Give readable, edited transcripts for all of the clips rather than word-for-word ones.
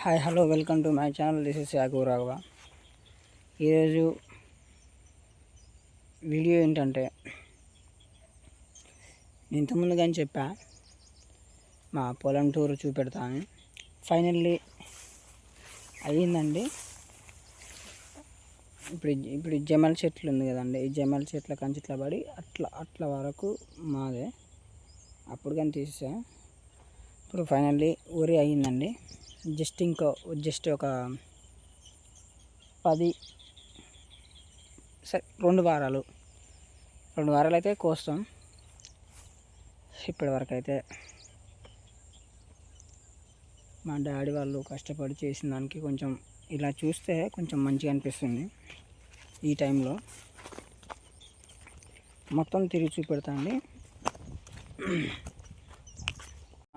Hi hello welcome to my channel. This is యాకూ రాఘవ. ఈరోజు video ఏంటంటే, ఇంతకుముందు కానీ చెప్పా మా పొలం టూర్ చూపెడతాను. ఫైనల్లీ అయ్యిందండి. ఇప్పుడు జమల్ చెట్లు ఉంది కదండి, ఈ జమల్ చెట్ల కంచిట్లా పడి అట్లా వరకు మాదే. అప్పుడు కానీ తీసా. ఇప్పుడు ఫైనల్లీ ఊరి అయ్యిందండి. జస్ట్ ఒక 2 వారాలు అయితే కోస్తాం. ఇప్పటి వరకు అయితే మా డాడీ వాళ్ళు కష్టపడి చేసిన దానికి కొంచెం ఇలా చూస్తే కొంచెం మంచిగా అనిపిస్తుంది. ఈ టైంలో మొత్తం తిరిగి చూపెడతాండి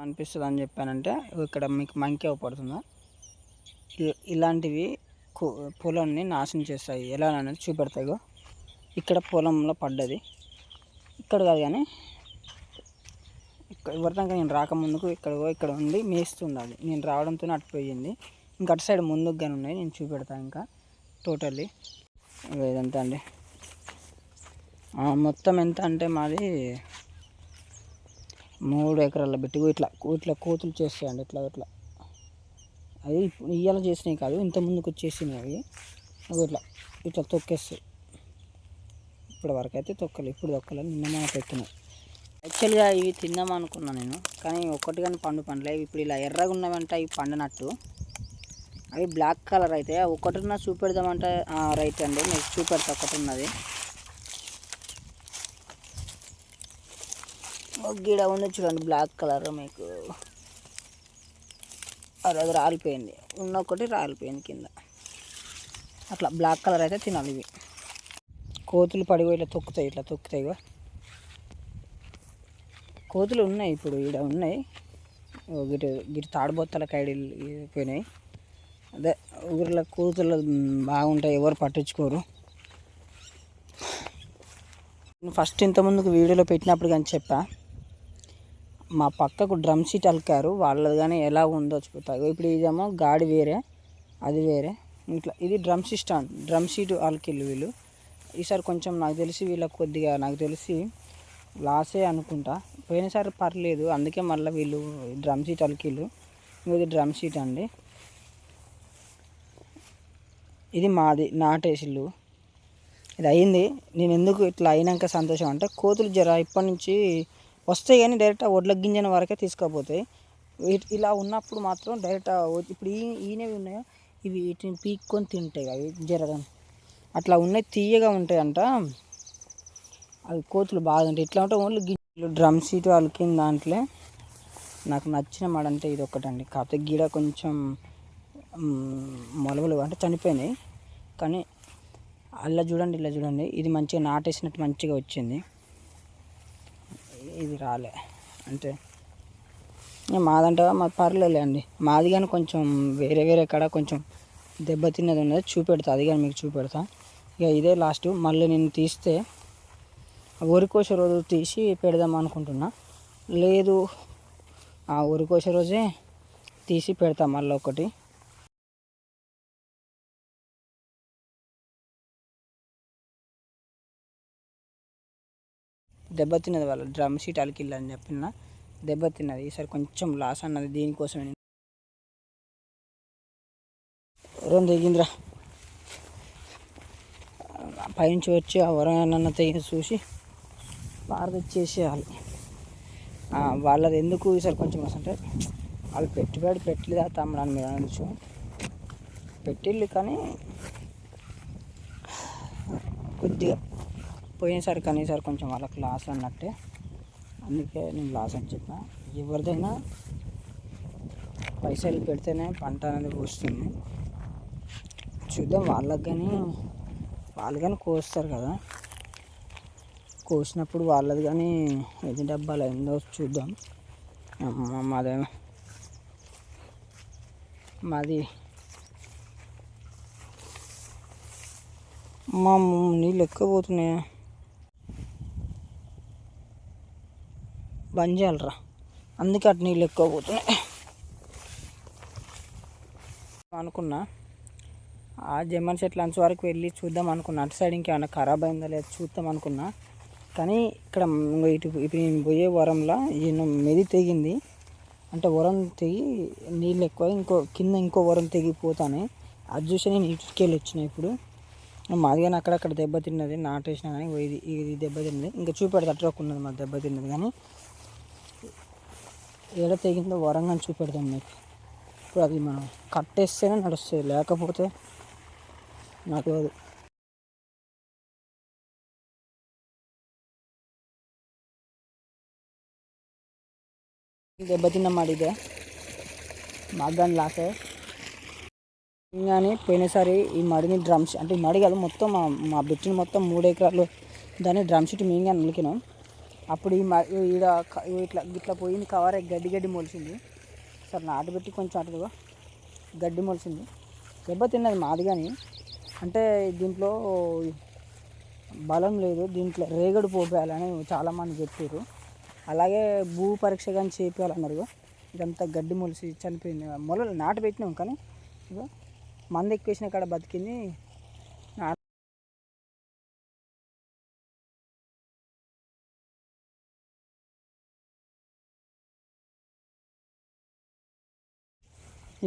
అనిపిస్తుంది అని చెప్పానంటే, ఇక్కడ మీకు మంకి అవపడుతుందా, ఇలాంటివి పొలాన్ని నాశనం చేస్తాయి. ఎలా అనేది చూపెడతాయి. ఇక్కడ పొలంలో పడ్డది, ఇక్కడ కాదు కానీ ఎవరిదాకా నేను రాకముందుకు ఇక్కడ ఉండి మేస్తుండాలి. నేను రావడంతో అటుపోయింది. ఇంకా అటు సైడ్ ముందుకు కానీ ఉన్నాయి, నేను చూపెడతాను. ఇంకా టోటల్లీ ఇదంతా అండి. మొత్తం ఎంత అంటే మాది 3 ఎకరాల పెట్టి ఇట్లా కోతులు చేస్తాయండి. ఇట్లా అది ఇయ్యాల చేసినవి కాదు, ఇంత ముందుకు వచ్చేసినవి. అవి ఇట్లా తొక్కేస్తాయి. ఇప్పటి వరకు అయితే తొక్కలేదు, ఇప్పుడు తొక్కలేదు. నిన్న పెట్టినాయి. యాక్చువల్గా ఇవి తిందాం అనుకున్నాను నేను, కానీ ఒక్కటి కానీ పండలే. ఇప్పుడు ఇలా ఎర్రగా ఉన్నవంటే అవి పండనట్టు. అవి బ్లాక్ కలర్ అయితే ఒకటిన్నా చూపెడదామంటే రైట్ అండి, మీకు చూపెడతా. ఒకటి ఉన్నది గిడ ఉంది చూడండి, బ్లాక్ కలర్. మీకు అది రాలిపోయింది, ఒకటి రాలిపోయింది కింద. అట్లా బ్లాక్ కలర్ అయితే తినాలి. ఇవి కోతులు పడిపోయి ఇట్లా తొక్కుతాయి. కోతులు ఉన్నాయి, ఇప్పుడు ఈడ ఉన్నాయి. గిటి తాడుబొత్తల కైడీలు పోయినాయి. అదే ఊర్లో కోతులు బాగుంటాయి, ఎవరు పట్టించుకోరు. ఫస్ట్ ఇంతకుముందుకు వీడియోలో పెట్టినప్పుడు కానీ చెప్పా, మా పక్కకు డ్రమ్ షీట్ అలికారు. వాళ్ళది కానీ ఎలా ఉందో చూపుతారు. ఇప్పుడు ఇదేమో గాడి వేరే, అది వేరే. ఇట్లా ఇది డ్రమ్ షీట్ అలికిళ్ళు వీళ్ళు. ఈసారి కొంచెం నాకు తెలిసి వీళ్ళకి కొద్దిగా లాసే అనుకుంటా. పోయినసారి పర్లేదు, అందుకే మళ్ళీ వీళ్ళు డ్రమ్ షీట్ అలికిళ్ళు. ఇది డ్రమ్ షీట్ అండి. ఇది మాది నాటేసిళ్ళు. ఇది అయింది. నేను ఎందుకు ఇట్లా అయినాక సంతోషం అంటే, కోతులు ఇప్పటి నుంచి వస్తాయి కానీ డైరెక్ట్ ఒడ్ల గింజన వరకే తీసుకుపోతాయి. ఇలా ఉన్నప్పుడు మాత్రం డైరెక్ట్ ఇప్పుడు ఈయనవి ఉన్నాయో ఇవి వీటిని పీక్కొని తింటాయి. అవి అట్లా ఉన్నాయి, తీయగా ఉంటాయంట. అవి కోతులు బాగుంటాయి. ఇట్లా ఉంటే ఓన్లీ గింజలు డ్రమ్ షీట్ అలికిన దాంట్లో నాకు నచ్చిన మడంటే ఇది ఒకటండి. కాకపోతే గిడ కొంచెం మొలవలు అంటే చనిపోయినాయి. కానీ ఇలా చూడండి, ఇది మంచిగా నాటేసినట్టు మంచిగా వచ్చింది. ఇది రాలే అంటే మాదంటే మాది పర్లేదు అండి. మాది కానీ కొంచెం వేరే కాడ కొంచెం దెబ్బతిన్నది ఉన్నది, చూపెడతా. అది కానీ మీకు చూపెడతా. ఇక ఇదే లాస్ట్. మళ్ళీ నేను తీస్తే వరికోసే రోజు తీసి పెడదాం అనుకుంటున్నా. లేదు, ఆ వరికోసే రోజే తీసి పెడతా మళ్ళీ ఒకటి. దెబ్బతిన్నది, వాళ్ళ డ్రమ్ షీట్ అలికిల్ అని చెప్పిన దెబ్బతిన్నది. ఈసారి కొంచెం లాస్ అన్నది దీనికోసమే. దిగిందిరా పైనుంచి వచ్చి ఆ వరన్న తెగి చూసి తెచ్చేసేయాలి. వాళ్ళది ఎందుకు ఈసారి కొంచెం అంటే, వాళ్ళు పెట్టుబడి పెట్టలేదా తమ్ముడు అని మీరు అనొచ్చు. పెట్టిళ్ళు కానీ కొద్దిగా పోయినసారి కానీ ఈసారి కొంచెం వాళ్ళకి లాస్ అన్నట్టే. అందుకే నేను లాస్ అని చెప్పిన. ఎవరిదైనా పైసలు పెడితేనే పంట అనేది వస్తుంది. చూద్దాం. వాళ్ళు కానీ కోస్తారు కదా, కోసినప్పుడు వాళ్ళది కానీ ఎన్ని డబ్బాలు అయిందో చూద్దాం. మాది మా నీళ్ళు ఎక్కువ పోతున్నాయా, బంద్ చేయాలరా. అందుకే అటు నీళ్ళు ఎక్కువ పోతున్నాయి. అనుకున్నా. ఆ జమ్మన్ చెట్ల అంచు వరకు వెళ్ళి చూద్దాం అనుకున్నా, అటు సైడ్ ఇంకేమైనా ఖరాబ్ అయిందా లేదా చూద్దాం అనుకున్నా. కానీ ఇక్కడ ఇప్పుడు నేను పోయే వరంలో ఈయన మెది తెగింది, అంటే వరం తెగి నీళ్ళు ఎక్కువ ఇంకో వరం తెగిపోతానే. అది చూసి నేను ఇటుకెళ్ళి వచ్చిన. ఇప్పుడు మాదిగానే అక్కడక్కడ దెబ్బతిన్నది, నాటేసిన కానీ ఇది దెబ్బతిన్నది. ఇంకా చూపెడతా అట్రాక్ ఉన్నది మాకు దెబ్బతిన్నది. కానీ ఏడ తెగిందో వరంగా చూపెడతాం మీకు. ఇప్పుడు అది మనం కట్టేస్తేనే నడుస్తుంది, లేకపోతే నడవదు. దెబ్బతిన్న మడిదే మాకు దాని లాసే. కానీ పోయినసారి ఈ మడిని డ్రమ్స్, అంటే ఈ మడి కాదు మొత్తం మా బిట్టిని మొత్తం 3 ఎకరాలు దాన్ని డ్రమ్ షీట్ మేము కానీ నిలికినాం. అప్పుడు ఈడ ఇట్లా పోయింది, కవర్ గడ్డి మొలిసింది. సరే నాటు పెట్టి కొంచెం అటుగా గడ్డి మొలిసింది, దెబ్బతిన్నది మాది. కానీ అంటే దీంట్లో బలం లేదు, దీంట్లో రేగడి పోపేయాలని చాలామంది చెప్పారు. అలాగే భూ పరీక్ష కానీ చేయించాలన్నారు. ఇదంతా గడ్డి మొలిసి చనిపోయింది. మొలలు నాటు పెట్టినాం కానీ ఇక మంది ఎక్కువేసిన కాడ బతికింది.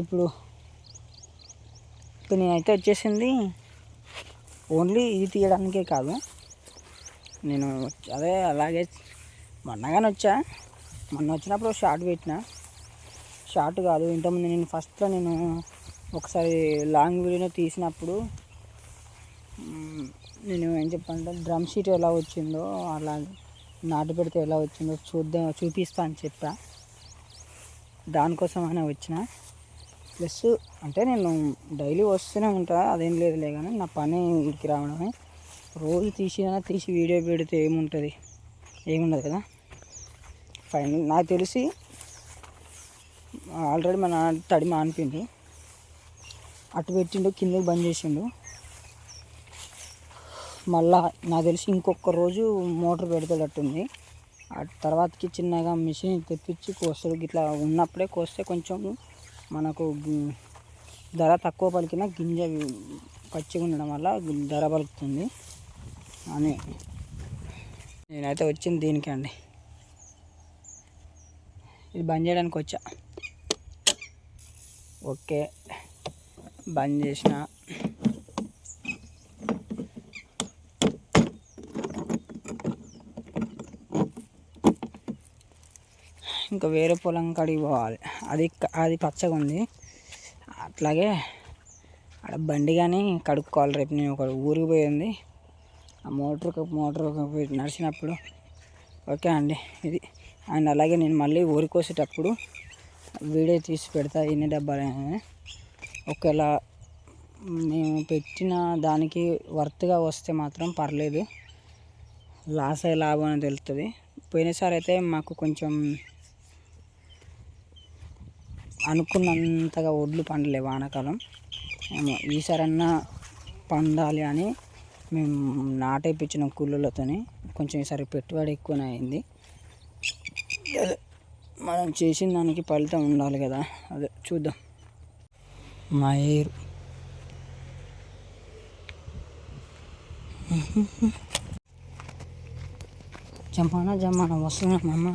ఇప్పుడు నేనైతే వచ్చేసింది ఓన్లీ ఇది తీయడానికే కాదు. నేను అలాగే మొన్నగానే వచ్చా. మొన్న వచ్చినప్పుడు షార్ట్ పెట్టిన, షార్ట్ కాదు ఇంతకుముందు నేను ఫస్ట్లో ఒకసారి లాంగ్ వీడియోలో తీసినప్పుడు నేను ఏం చెప్పానంటే డ్రమ్ షీట్ ఎలా వచ్చిందో అలా నాటు పెడితే ఎలా వచ్చిందో చూపిస్తా అని చెప్పా. దానికోసమైనా వచ్చిన. ప్లస్ అంటే నేను డైలీ వస్తూనే ఉంటా, అదేం లేదులే. కానీ నా పని ఇంటికి రావడమే. రోజు తీసి వీడియో పెడితే ఏముండదు కదా. ఫైనల్ నాకు తెలిసి ఆల్రెడీ మన తడి మానిపిండు, అటు పెట్టిండు, కిందకి బంద్ చేసిండు. మళ్ళా నాకు తెలిసి ఇంకొక రోజు మోటార్ పెడతాడట్టుంది. ఆ తర్వాతకి చిన్నగా మిషన్ తెప్పించి కోస్తాడు. ఇట్లా ఉన్నప్పుడే కోస్తే కొంచెం మనకు ధర తక్కువ పలికిన గింజ పచ్చిగా ఉండడం వల్ల ధర పలుకుతుంది అని నేనైతే వచ్చింది దీనికి అండి. ఇది బంద్ చేయడానికి వచ్చా. ఓకే, బంద్ చేసిన. ఇంకా వేరే పొలం కాడికి పోవాలి. అది పచ్చగా ఉంది. అట్లాగే అక్కడ బండి కానీ కడుక్కోవాలి. రేపు నేను ఒక ఊరికి పోయింది, ఆ మోటార్ నడిచినప్పుడు. ఓకే అండి ఇది. అండ్ అలాగే నేను మళ్ళీ ఊరికి వచ్చేటప్పుడు వీడియో తీసి పెడతా ఎన్ని డబ్బాలు. ఒకవేళ మేము పెట్టిన దానికి వర్త్గా వస్తే మాత్రం పర్లేదు, లాస్ అయ్యే లాభం అని తెలుస్తుంది. పోయినసారి అయితే మాకు కొంచెం అనుకున్నంతగా ఒడ్లు పండలే వానాకాలం. ఈసారన్నా పండాలి అని మేము నాటేపించిన కూలీలతో. కొంచెం ఈసారి పెట్టుబడి ఎక్కువనే అయింది. మనం చేసిన దానికి ఫలితం ఉండాలి కదా, అదే చూద్దాం. మా ఏరు జమానా వస్తున్నామమ్మ.